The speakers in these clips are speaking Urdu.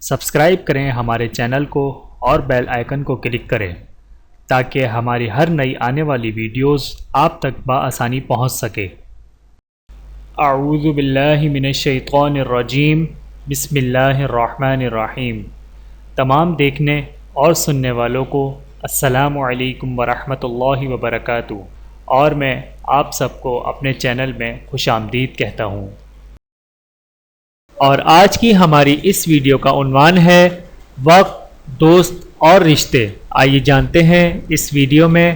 سبسکرائب کریں ہمارے چینل کو اور بیل آئیکن کو کلک کریں تاکہ ہماری ہر نئی آنے والی ویڈیوز آپ تک بآسانی پہنچ سکے۔ اعوذ باللہ من الشیطان الرجیم، بسم اللہ الرحمن الرحیم۔ تمام دیکھنے اور سننے والوں کو السلام علیکم ورحمۃ اللہ وبرکاتہ، اور میں آپ سب کو اپنے چینل میں خوش آمدید کہتا ہوں۔ اور آج کی ہماری اس ویڈیو کا عنوان ہے وقت، دوست اور رشتے۔ آئیے جانتے ہیں اس ویڈیو میں۔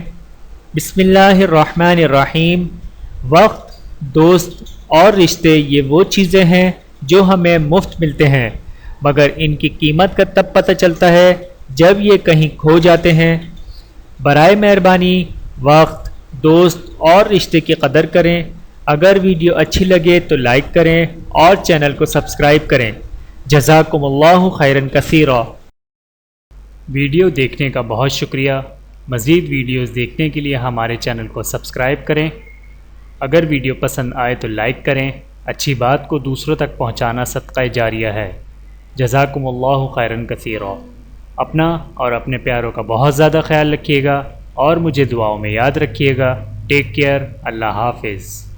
بسم اللہ الرحمن الرحیم۔ وقت، دوست اور رشتے یہ وہ چیزیں ہیں جو ہمیں مفت ملتے ہیں، مگر ان کی قیمت کا تب پتہ چلتا ہے جب یہ کہیں کھو جاتے ہیں۔ برائے مہربانی وقت، دوست اور رشتے کی قدر کریں۔ اگر ویڈیو اچھی لگے تو لائک کریں اور چینل کو سبسکرائب کریں۔ جزاکم اللہ خیرا کثیرا۔ ویڈیو دیکھنے کا بہت شکریہ۔ مزید ویڈیوز دیکھنے کے لیے ہمارے چینل کو سبسکرائب کریں۔ اگر ویڈیو پسند آئے تو لائک کریں۔ اچھی بات کو دوسروں تک پہنچانا صدقہ جاریہ ہے۔ جزاکم اللہ خیرا کثیرا۔ اپنا اور اپنے پیاروں کا بہت زیادہ خیال رکھیے گا اور مجھے دعاؤں میں یاد رکھیے گا۔ Take care. اللہ حافظ۔